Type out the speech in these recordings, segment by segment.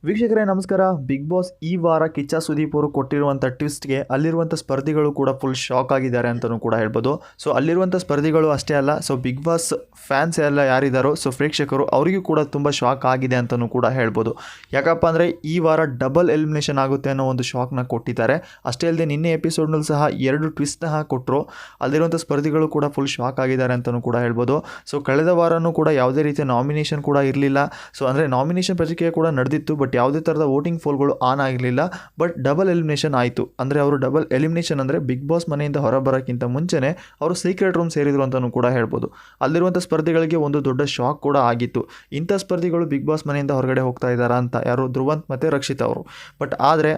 ವೀಕ್ಷಕರೇ ನಮಸ್ಕಾರ. Big boss ಈ ವಾರ ಕಿಚ್ಚ ಸುದೀಪ್ ಅವರು ಕೊಟ್ಟಿರುವಂಥ ಟ್ವಿಸ್ಟ್ಗೆ ಅಲ್ಲಿರುವಂಥ ಸ್ಪರ್ಧಿಗಳು ಕೂಡ ಫುಲ್ ಶಾಕ್ ಆಗಿದ್ದಾರೆ ಅಂತಲೂ ಕೂಡ ಹೇಳ್ಬೋದು. ಸೊ ಅಲ್ಲಿರುವಂಥ ಸ್ಪರ್ಧಿಗಳು ಅಷ್ಟೇ ಅಲ್ಲ, ಸೊ ಬಿಗ್ ಬಾಸ್ ಫ್ಯಾನ್ಸ್ ಎಲ್ಲ ಯಾರಿದ್ದಾರೋ ಸೊ ಪ್ರೇಕ್ಷಕರು ಅವರಿಗೂ ಕೂಡ ತುಂಬ ಶಾಕ್ ಆಗಿದೆ ಅಂತಲೂ ಕೂಡ ಹೇಳ್ಬೋದು. ಯಾಕಪ್ಪ ಅಂದರೆ ಈ ವಾರ ಡಬಲ್ ಎಲಿಮಿನೇಷನ್ ಆಗುತ್ತೆ ಅನ್ನೋ ಒಂದು ಶಾಕ್ನ ಕೊಟ್ಟಿದ್ದಾರೆ. ಅಷ್ಟೇ ಅಲ್ಲದೆ ನಿನ್ನೆ ಎಪಿಸೋಡ್ನಲ್ಲಿ ಸಹ 2 ಟ್ವಿಸ್ಟ್ನ ಕೊಟ್ಟರು. ಅಲ್ಲಿರುವಂಥ ಸ್ಪರ್ಧಿಗಳು ಕೂಡ ಫುಲ್ ಶಾಕ್ ಆಗಿದ್ದಾರೆ ಅಂತಲೂ ಕೂಡ ಹೇಳ್ಬೋದು. ಸೊ ಕಳೆದ ವಾರನೂ ಕೂಡ ಯಾವುದೇ ರೀತಿಯ ನಾಮಿನೇಷನ್ ಕೂಡ ಇರಲಿಲ್ಲ. ಸೊ ಅಂದರೆ ನಾಮಿನೇಷನ್ ಪ್ರಕ್ರಿಯೆ ಕೂಡ ನಡೆದಿತ್ತು, ಬಟ್ ಯಾವುದೇ ಥರದ ವೋಟಿಂಗ್ ಫೋಲ್ಗಳು ಆನ್ ಆಗಿರಲಿಲ್ಲ. ಬಟ್ ಡಬಲ್ ಎಲಿಮಿನೇಷನ್ ಆಯಿತು. ಅಂದರೆ ಅವರು ಡಬಲ್ ಎಲಿಮಿನೇಷನ್ ಅಂದರೆ ಬಿಗ್ ಬಾಸ್ ಮನೆಯಿಂದ ಹೊರಬರೋಕ್ಕಿಂತ ಮುಂಚೆನೇ ಅವರು ಸೀಕ್ರೆಟ್ ರೂಮ್ ಸೇರಿದ್ರು ಅಂತಲೂ ಕೂಡ ಹೇಳ್ಬೋದು. ಅಲ್ಲಿರುವಂಥ ಸ್ಪರ್ಧಿಗಳಿಗೆ ಒಂದು ದೊಡ್ಡ ಶಾಕ್ ಕೂಡ ಆಗಿತ್ತು. ಇಂಥ ಸ್ಪರ್ಧಿಗಳು ಬಿಗ್ ಬಾಸ್ ಮನೆಯಿಂದ ಹೊರಗಡೆ ಹೋಗ್ತಾ ಇದ್ದಾರಾ ಅಂತ, ಯಾರು ಧ್ರುವಂತ್ ಮತ್ತು ರಕ್ಷಿತಾ ಅವರು. ಬಟ್ ಆದರೆ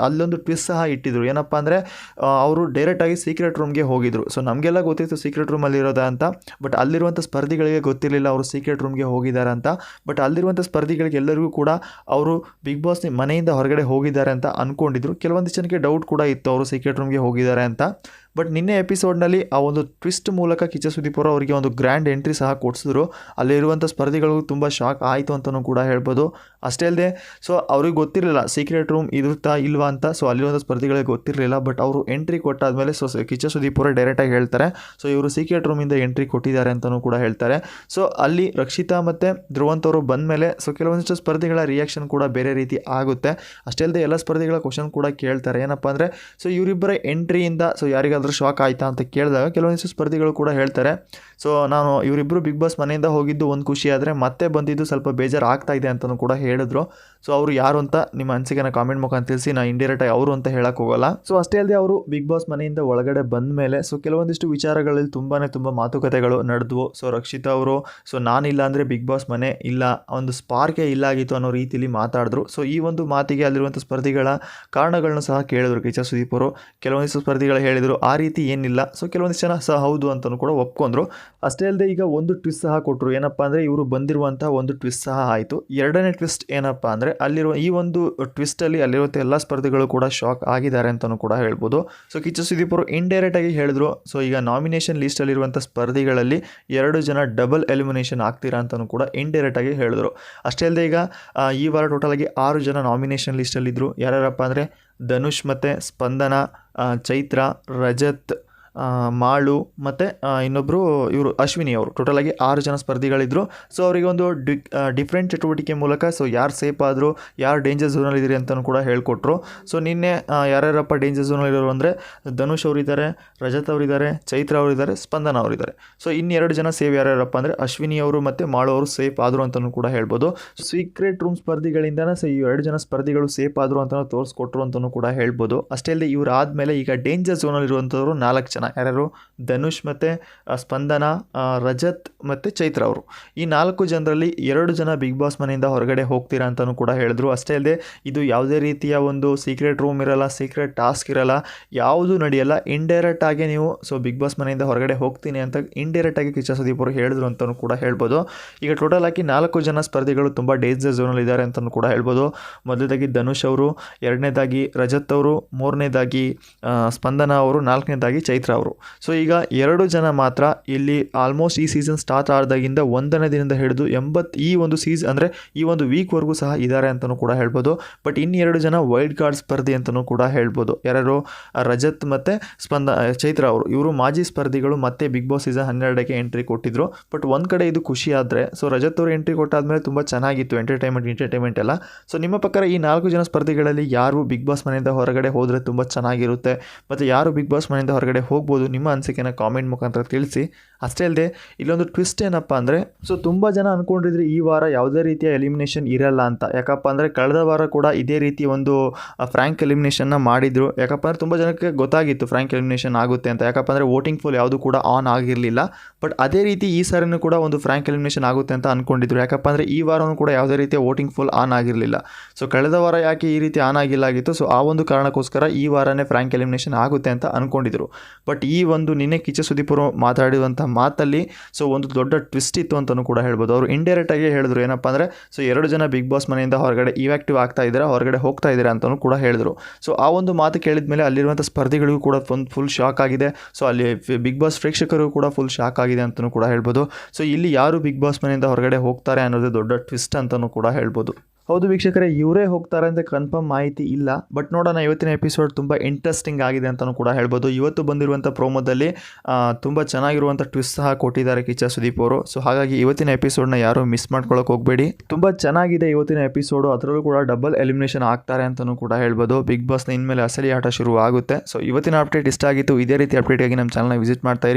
ಅಲ್ಲೊಂದು ಟ್ವಿಸ್ಟ್ ಸಹ ಇಟ್ಟಿದ್ರು. ಏನಪ್ಪ ಅಂದರೆ ಅವರು ಡೈರೆಕ್ಟಾಗಿ ಸೀಕ್ರೆಟ್ ರೂಮ್ಗೆ ಹೋಗಿದ್ರು. ಸೊ ನಮಗೆಲ್ಲ ಗೊತ್ತಿತ್ತು ಸೀಕ್ರೆಟ್ ರೂಮಲ್ಲಿ ಇರೋದಾ ಅಂತ, ಬಟ್ ಅಲ್ಲಿರುವಂಥ ಸ್ಪರ್ಧಿಗಳಿಗೆ ಗೊತ್ತಿರಲಿಲ್ಲ ಅವರು ಸೀಕ್ರೆಟ್ ರೂಮ್ಗೆ ಹೋಗಿದ್ದಾರೆ ಅಂತ. ಬಟ್ ಅಲ್ಲಿರುವಂಥ ಸ್ಪರ್ಧಿಗಳಿಗೆ ಎಲ್ಲರಿಗೂ ಕೂಡ ಅವರು ಬಿಗ್ ಬಾಸ್ ಮನೆಯಿಂದ ಹೊರಗಡೆ ಹೋಗಿದ್ದಾರೆ ಅಂತ ಅಂದ್ಕೊಂಡಿದ್ರು. ಕೆಲವೊಂದಿಷ್ಟು ಜನಕ್ಕೆ ಡೌಟ್ ಕೂಡ ಇತ್ತು ಅವರು ಸೀಕ್ರೆಟ್ ರೂಮ್ಗೆ ಹೋಗಿದ್ದಾರೆ ಅಂತ. ಬಟ್ ನಿನ್ನೆ ಎಪಿಸೋಡ್ನಲ್ಲಿ ಆ ಒಂದು ಟ್ವಿಸ್ಟ್ ಮೂಲಕ ಕಿಚ್ಚ ಸುದೀಪ್ ಅವರು ಅವರಿಗೆ ಒಂದು ಗ್ರ್ಯಾಂಡ್ ಎಂಟ್ರಿ ಸಹ ಕೊಡಿಸಿದ್ರು. ಅಲ್ಲಿರುವಂಥ ಸ್ಪರ್ಧಿಗಳಿಗೂ ತುಂಬ ಶಾಕ್ ಆಯಿತು ಅಂತಲೂ ಕೂಡ ಹೇಳ್ಬೋದು. ಅಷ್ಟೇ ಅಲ್ಲದೆ ಸೊ ಅವ್ರಿಗೆ ಗೊತ್ತಿರಲಿಲ್ಲ ಸೀಕ್ರೆಟ್ ರೂಮ್ ಇರುತ್ತಾ ಇಲ್ವಾ ಅಂತ. ಸೊ ಅಲ್ಲಿರುವಂಥ ಸ್ಪರ್ಧಿಗಳಿಗೆ ಗೊತ್ತಿರಲಿಲ್ಲ. ಬಟ್ ಅವರು ಎಂಟ್ರಿ ಕೊಟ್ಟಾದಮೇಲೆ ಸೊ ಕಿಚ್ಚ ಸುದೀಪ್ ಅವರೇ ಡೈರೆಕ್ಟಾಗಿ ಹೇಳ್ತಾರೆ, ಸೊ ಇವರು ಸೀಕ್ರೆಟ್ ರೂಮಿಂದ ಎಂಟ್ರಿ ಕೊಟ್ಟಿದ್ದಾರೆ ಅಂತಲೂ ಕೂಡ ಹೇಳ್ತಾರೆ. ಸೊ ಅಲ್ಲಿ ರಕ್ಷಿತಾ ಮತ್ತು ಧ್ರುವಂತ್ ಅವರು ಬಂದ ಮೇಲೆ ಸೊ ಕೆಲವೊಂದಿಷ್ಟು ಸ್ಪರ್ಧಿಗಳ ರಿಯಾಕ್ಷನ್ ಕೂಡ ಬೇರೆ ರೀತಿ ಆಗುತ್ತೆ. ಅಷ್ಟೇ ಅಲ್ಲದೆ ಎಲ್ಲ ಸ್ಪರ್ಧಿಗಳ ಕ್ವಶನ್ ಕೂಡ ಕೇಳ್ತಾರೆ. ಏನಪ್ಪ ಅಂದರೆ ಸೊ ಇವರಿಬ್ಬರ ಎಂಟ್ರಿಯಿಂದ ಸೊ ಯಾರಿಗಾದ್ರೂ ಶಾಕ್ ಆಯಿತಾ ಅಂತ ಕೇಳಿದಾಗ ಕೆಲವೊಂದಿಷ್ಟು ಸ್ಪರ್ಧಿಗಳು ಕೂಡ ಹೇಳ್ತಾರೆ, ಸೊ ನಾನು ಇವರಿಬ್ಬರು ಬಿಗ್ ಬಾಸ್ ಮನೆಯಿಂದ ಹೋಗಿದ್ದು ಒಂದು ಖುಷಿ, ಆದರೆ ಮತ್ತೆ ಬಂದಿದ್ದು ಸ್ವಲ್ಪ ಬೇಜಾರು ಆಗ್ತಾ ಇದೆ ಅಂತಲೂ ಕೂಡ ಹೇಳಿದ್ರು. ಸೊ ಅವರು ಯಾರು ಅಂತ ನಿಮ್ಮ ಅನಿಸಿಕೆನ ಕಾಮೆಂಟ್ ಮುಖಾಂತರ ತಿಳಿಸಿ. ನಾನು ಇಂಡೈರೆಕ್ಟಾಗಿ ಅವರು ಅಂತ ಹೇಳಕ್ಕೆ ಹೋಗಲ್ಲ. ಸೊ ಅಷ್ಟೇ ಅಲ್ಲದೆ ಅವರು ಬಿಗ್ ಬಾಸ್ ಮನೆಯಿಂದ ಒಳಗಡೆ ಬಂದ ಮೇಲೆ ಸೊ ಕೆಲವೊಂದಿಷ್ಟು ವಿಚಾರಗಳಲ್ಲಿ ತುಂಬ ಮಾತುಕತೆಗಳು ನಡೆದವು. ಸೊ ರಕ್ಷಿತಾ ಅವರು ಸೊ ನಾನಿಲ್ಲ ಅಂದರೆ ಬಿಗ್ ಬಾಸ್ ಮನೆ ಇಲ್ಲ, ಒಂದು ಸ್ಪಾರ್ಕೇ ಇಲ್ಲ ಆಗಿತ್ತು ಅನ್ನೋ ರೀತಿಯಲ್ಲಿ ಮಾತಾಡಿದ್ರು. ಸೊ ಈ ಒಂದು ಮಾತಿಗೆ ಅಲ್ಲಿರುವಂಥ ಸ್ಪರ್ಧಿಗಳ ಕಾರಣಗಳನ್ನ ಸಹ ಕೇಳಿದ್ರು ಕಿಚ್ಚ ಸುದೀಪ್ ಅವರು. ಕೆಲವೊಂದಿಷ್ಟು ಸ್ಪರ್ಧಿಗಳು ಹೇಳಿದರು ಆ ರೀತಿ ಏನಿಲ್ಲ. ಸೊ ಕೆಲವೊಂದಿಷ್ಟು ಜನ ಸಹ ಹೌದು ಅಂತಲೂ ಕೂಡ ಒಪ್ಕೊಂಡ್ರು. ಅಷ್ಟೇ ಅಲ್ಲದೆ ಈಗ ಒಂದು ಟ್ವಿಸ್ಟ್ ಸಹ ಕೊಟ್ಟರು. ಏನಪ್ಪ ಅಂದರೆ ಇವರು ಬಂದಿರುವಂಥ ಒಂದು ಟ್ವಿಸ್ಟ್ ಸಹ ಆಯಿತು. ಎರಡನೇ ಟ್ವಿಸ್ಟ್ ಏನಪ್ಪ ಅಂದರೆ ಅಲ್ಲಿರುವ ಈ ಒಂದು ಟ್ವಿಸ್ಟಲ್ಲಿ ಅಲ್ಲಿರುವಂಥ ಎಲ್ಲ ಸ್ಪರ್ಧಿಗಳು ಕೂಡ ಶಾಕ್ ಆಗಿದ್ದಾರೆ ಅಂತಲೂ ಕೂಡ ಹೇಳ್ಬೋದು. ಸೊ ಕಿಚ್ಚ ಸುದೀಪ್ ಅವರು ಇಂಡೈರೆಕ್ಟಾಗಿ ಹೇಳಿದ್ರು, ಸೊ ಈಗ ನಾಮಿನೇಷನ್ ಲೀಸ್ಟಲ್ಲಿರುವಂಥ ಸ್ಪರ್ಧಿಗಳಲ್ಲಿ 2 ಜನ ಡಬಲ್ ಎಲಿಮಿನೇಷನ್ ಆಗ್ತೀರಾ ಅಂತಲೂ ಕೂಡ ಇಂಡೈರೆಕ್ಟಾಗಿ ಹೇಳಿದ್ರು. ಅಷ್ಟೇ ಅಲ್ಲದೆ ಈಗ ಈ ವಾರ ಟೋಟಲಾಗಿ 6 ಜನ ನಾಮಿನೇಷನ್ ಲೀಸ್ಟಲ್ಲಿದ್ದರು. ಯಾರ್ಯಾರಪ್ಪ ಅಂದರೆ ಧನುಷ್ ಮತ್ತು ಸ್ಪಂದನ, ಚೈತ್ರ, ರಜತ್, ಮಾಳು ಮತ್ತು ಇನ್ನೊಬ್ಬರು ಇವರು ಅಶ್ವಿನಿ ಅವರು. ಟೋಟಲಾಗಿ 6 ಜನ ಸ್ಪರ್ಧಿಗಳಿದ್ದರು. ಸೊ ಅವರಿಗೆ ಒಂದು ಡಿಫ್ರೆಂಟ್ ಚಟುವಟಿಕೆ ಮೂಲಕ ಸೊ ಯಾರು ಸೇಫ್ ಆದರು, ಯಾರು ಡೇಂಜರ್ ಝೋನಲ್ಲಿದ್ದೀರಿ ಅಂತಲೂ ಕೂಡ ಹೇಳ್ಕೊಟ್ರು. ಸೊ ನಿನ್ನೆ ಯಾರ್ಯಾರಪ್ಪ ಡೇಂಜರ್ ಝೋನಲ್ಲಿರೋರು ಅಂದರೆ ಧನುಷ್ ಅವರಿದ್ದಾರೆ, ರಜತ್ ಅವರಿದ್ದಾರೆ, ಚೈತ್ರ ಅವರಿದ್ದಾರೆ, ಸ್ಪಂದನ ಅವರಿದ್ದಾರೆ. ಸೊ ಇನ್ನು 2 ಜನ ಸೇಫ್ ಯಾರ್ಯಾರಪ್ಪ ಅಂದರೆ ಅಶ್ವಿನಿ ಅವರು ಮತ್ತು ಮಾಳು ಅವರು ಸೇಫ್ ಆದರು ಅಂತಲೂ ಕೂಡ ಹೇಳ್ಬೋದು. ಸೀಕ್ರೆಟ್ ರೂಮ್ ಸ್ಪರ್ಧಿಗಳಿಂದನೇ ಸೊ ಈ 2 ಜನ ಸ್ಪರ್ಧಿಗಳು ಸೇಫ್ ಆದರು ಅಂತ ತೋರಿಸ್ಕೊಟ್ರು ಅಂತಲೂ ಕೂಡ ಹೇಳ್ಬೋದು. ಅಷ್ಟೇ ಅಲ್ಲದೆ ಇವರು ಆದಮೇಲೆ ಈಗ ಡೇಂಜರ್ ಝೋನಲ್ಲಿರುವಂಥವ್ರು 4 ಜನ. ಯಾರ್ಯಾರು? ಧನುಷ್ ಮತ್ತು ಸ್ಪಂದನ, ರಜತ್ ಮತ್ತು ಚೈತ್ರ ಅವರು. ಈ 4 ಜನರಲ್ಲಿ 2 ಜನ ಬಿಗ್ ಬಾಸ್ ಮನೆಯಿಂದ ಹೊರಗಡೆ ಹೋಗ್ತೀರಾ ಅಂತಲೂ ಕೂಡ ಹೇಳಿದ್ರು. ಅಷ್ಟೇ ಅಲ್ಲದೆ ಇದು ಯಾವುದೇ ರೀತಿಯ ಒಂದು ಸೀಕ್ರೆಟ್ ರೂಮ್ ಇರಲ್ಲ, ಸೀಕ್ರೆಟ್ ಟಾಸ್ಕ್ ಇರಲ್ಲ, ಯಾವುದೂ ನಡೆಯಲ್ಲ. ಇಂಡೈರೆಕ್ಟಾಗಿ ನೀವು ಸೊ ಬಿಗ್ ಬಾಸ್ ಮನೆಯಿಂದ ಹೊರಗಡೆ ಹೋಗ್ತೀನಿ ಅಂತ ಇಂಡೈರೆಕ್ಟಾಗಿ ಕಿಚ್ಚ ಸುದೀಪ್ ಅವರು ಹೇಳಿದ್ರು ಅಂತಲೂ ಕೂಡ ಹೇಳ್ಬೋದು. ಈಗ ಟೋಟಲ್ ಆಗಿ 4 ಜನ ಸ್ಪರ್ಧಿಗಳು ತುಂಬ ಡೇಂಜರ್ ಝೋನಲ್ಲಿ ಇದ್ದಾರೆ ಅಂತಲೂ ಕೂಡ ಹೇಳ್ಬೋದು. ಮೊದಲನೇದಾಗಿ ಧನುಷ್ ಅವರು, ಎರಡನೇದಾಗಿ ರಜತ್ ಅವರು, ಮೂರನೇದಾಗಿ ಸ್ಪಂದನ ಅವರು, ನಾಲ್ಕನೇದಾಗಿ ಚೈತ್ರ ಅವರು. ಸೊ ಈಗ 2 ಜನ ಮಾತ್ರ ಇಲ್ಲಿ ಆಲ್ಮೋಸ್ಟ್ ಈ ಸೀಸನ್ ಸ್ಟಾರ್ಟ್ ಆದಾಗಿಂದ 1ನೇ ದಿನದಿಂದ ಹಿಡಿದು ಈ ಒಂದು ಸೀಸನ್ ಅಂದರೆ ಈ ಒಂದು ವೀಕ್ವರೆಗೂ ಸಹ ಇದ್ದಾರೆ ಅಂತಲೂ ಕೂಡ ಹೇಳ್ಬೋದು. ಬಟ್ ಇನ್ನು 2 ಜನ ವೈಲ್ಡ್ ಕಾರ್ಡ್ ಸ್ಪರ್ಧಿ ಅಂತಲೂ ಕೂಡ ಹೇಳ್ಬೋದು. ಯಾರು? ರಜತ್ ಮತ್ತು ಚೈತ್ರ ಅವರು. ಇವರು ಮಾಜಿ ಸ್ಪರ್ಧಿಗಳು ಮತ್ತೆ ಬಿಗ್ ಬಾಸ್ ಸೀಸನ್ 12ಕ್ಕೆ ಎಂಟ್ರಿ ಕೊಟ್ಟಿದ್ರು. ಬಟ್ ಒಂದು ಕಡೆ ಇದು ಖುಷಿ ಆದರೆ ಸೊ ರಜತ್ ಅವರು ಎಂಟ್ರಿ ಕೊಟ್ಟಾದ್ಮೇಲೆ ತುಂಬ ಚೆನ್ನಾಗಿತ್ತು ಎಂಟರ್ಟೈನ್ಮೆಂಟ್ ಎಲ್ಲ. ಸೊ ನಿಮ್ಮ ಪ್ರಕಾರ ಈ 4 ಜನ ಸ್ಪರ್ಧಿಗಳಲ್ಲಿ ಯಾರು ಬಿಗ್ ಬಾಸ್ ಮನೆಯಿಂದ ಹೊರಗಡೆ ಹೋದರೆ ತುಂಬ ಚೆನ್ನಾಗಿರುತ್ತೆ ಮತ್ತು ಯಾರು ಬಿಗ್ ಬಾಸ್ ಮನೆಯಿಂದ ಹೊರಗಡೆ ಹೋಗ್ಬೋದು, ನಿಮ್ಮ ಅನಿಸಿಕೆನ ಕಾಮೆಂಟ್ ಮುಖಾಂತರ ತಿಳಿಸಿ. ಅಷ್ಟೇ ಅಲ್ಲದೆ ಇಲ್ಲೊಂದು ಟ್ವಿಸ್ಟ್ ಏನಪ್ಪ ಅಂದರೆ ಸೊ ತುಂಬ ಜನ ಅಂದ್ಕೊಂಡಿದ್ರೆ ಈ ವಾರ ಯಾವುದೇ ರೀತಿಯ ಎಲಿಮಿನೇಷನ್ ಇರಲ್ಲ ಅಂತ. ಯಾಕಪ್ಪ ಅಂದರೆ ಕಳೆದ ವಾರ ಕೂಡ ಇದೇ ರೀತಿ ಒಂದು ಫ್ರ್ಯಾಂಕ್ ಎಲಿಮಿನೇಷನ್ನ ಮಾಡಿದರು. ಯಾಕಪ್ಪ ಅಂದರೆ ತುಂಬ ಜನಕ್ಕೆ ಗೊತ್ತಾಗಿತ್ತು ಫ್ರ್ಯಾಂಕ್ ಎಲಿಮಿನೇಷನ್ ಆಗುತ್ತೆ ಅಂತ. ಯಾಕಪ್ಪ ಅಂದರೆ ವೋಟಿಂಗ್ ಫೋಲ್ ಯಾವುದು ಕೂಡ ಆನ್ ಆಗಿರಲಿಲ್ಲ. ಬಟ್ ಅದೇ ರೀತಿ ಈ ಸಾರಿನೂ ಕೂಡ ಒಂದು ಫ್ರ್ಯಾಂಕ್ ಎಲಿಮಿನೇಷನ್ ಆಗುತ್ತೆ ಅಂತ ಅಂದ್ಕೊಂಡಿದ್ರು. ಯಾಕಪ್ಪ ಅಂದರೆ ಈ ವಾರವೂ ಕೂಡ ಯಾವುದೇ ರೀತಿಯ ವೋಟಿಂಗ್ ಫೋಲ್ ಆನ್ ಆಗಿರಲಿಲ್ಲ. ಸೊ ಕಳೆದ ವಾರ ಯಾಕೆ ಈ ರೀತಿ ಆನ್ ಆಗಿಲ್ಲಾಗಿತ್ತು, ಸೊ ಆ ಒಂದು ಕಾರಣಕ್ಕೋಸ್ಕರ ಈ ವಾರನೇ ಫ್ರ್ಯಾಂಕ್ ಎಲಿಮಿನೇಷನ್ ಆಗುತ್ತೆ ಅಂತ ಅಂದ್ಕೊಂಡಿದ್ರು. ಬಟ್ ಈ ಒಂದು ನಿನ್ನೆ ಕಿಚ್ಚ ಸುದೀಪ್ ಅವರು ಮಾತಾಡಿರುವಂಥ ಮಾತಲ್ಲಿ ಸೊ ಒಂದು ದೊಡ್ಡ ಟ್ವಿಸ್ಟ್ ಇತ್ತು ಅಂತಲೂ ಕೂಡ ಹೇಳ್ಬೋದು. ಅವರು ಇಂಡೈರೆಕ್ಟಾಗಿ ಹೇಳಿದ್ರು ಏನಪ್ಪ ಅಂದರೆ ಸೊ 2 ಜನ ಬಿಗ್ ಬಾಸ್ ಮನೆಯಿಂದ ಹೊರಗಡೆ ಇವ್ಯಾಕ್ಟಿವ್ ಆಗ್ತಾ ಇದ್ದೀರಾ, ಹೊರಗಡೆ ಹೋಗ್ತಾ ಇದ್ದೀರಾ ಅಂತಲೂ ಕೂಡ ಹೇಳಿದ್ರು. ಸೊ ಆ ಒಂದು ಮಾತು ಕೇಳಿದ ಮೇಲೆ ಅಲ್ಲಿರುವಂಥ ಸ್ಪರ್ಧಿಗಳಿಗೂ ಕೂಡ ಫುಲ್ ಶಾಕ್ ಆಗಿದೆ. ಸೊ ಅಲ್ಲಿ ಬಿಗ್ ಬಾಸ್ ಪ್ರೇಕ್ಷಕರು ಕೂಡ ಫುಲ್ ಶಾಕ್ ಆಗಿದೆ ಅಂತಲೂ ಕೂಡ ಹೇಳ್ಬೋದು. ಸೊ ಇಲ್ಲಿ ಯಾರು ಬಿಗ್ ಬಾಸ್ ಮನೆಯಿಂದ ಹೊರಗಡೆ ಹೋಗ್ತಾರೆ ಅನ್ನೋದು ದೊಡ್ಡ ಟ್ವಿಸ್ಟ್ ಅಂತಲೂ ಕೂಡ ಹೇಳ್ಬೋದು. ಹೌದು ವೀಕ್ಷಕರೇ, ಇವರೇ ಹೋಗ್ತಾರೆ ಅಂತ ಕನ್ಫರ್ಮ್ ಮಾಹಿತಿ ಇಲ್ಲ, ಬಟ್ ನೋಡೋಣ. ಇವತ್ತಿನ ಎಪಿಸೋಡ್ ತುಂಬ ಇಂಟ್ರೆಸ್ಟಿಂಗ್ ಆಗಿದೆ ಅಂತಲೂ ಕೂಡ ಹೇಳ್ಬೋದು. ಇವತ್ತು ಬಂದಿರುವಂಥ ಪ್ರೋಮೋದಲ್ಲಿ ತುಂಬ ಚೆನ್ನಾಗಿರುವಂಥ ಟ್ವಿಸ್ಟ್ ಸಹ ಕೊಟ್ಟಿದ್ದಾರೆ ಕಿಚ್ಚ ಸುದೀಪ್ ಅವರು. ಸೊ ಹಾಗಾಗಿ ಇವತ್ತಿನ ಎಪಿಸೋಡ್ನ ಯಾರೂ ಮಿಸ್ ಮಾಡ್ಕೊಳ್ಳೋಕೆ ಹೋಗಬೇಡಿ. ತುಂಬ ಚೆನ್ನಾಗಿದೆ ಇವತ್ತಿನ ಎಪಿಸೋಡು. ಅದರಲ್ಲೂ ಕೂಡ ಡಬಲ್ ಎಲಿಮಿನೇಷನ್ ಆಗ್ತಾರೆ ಅಂತಲೂ ಕೂಡ ಹೇಳ್ಬೋದು. ಬಿಗ್ ಬಾಸ್ನ ಇನ್ಮೇಲೆ ಅಸಲಿ ಆಟ ಶುರು ಆಗುತ್ತೆ. ಸೊ ಇವತ್ತಿನ ಅಪ್ಡೇಟ್ ಇಷ್ಟ ಆಗಿತ್ತು. ಇದೇ ರೀತಿ ಅಪ್ಡೇಟ್ಗಾಗಿ ನಮ್ಮ ಚಾನಲ್ನ ವಿಸಿಟ್ ಮಾಡ್ತಾ ಇರಿ.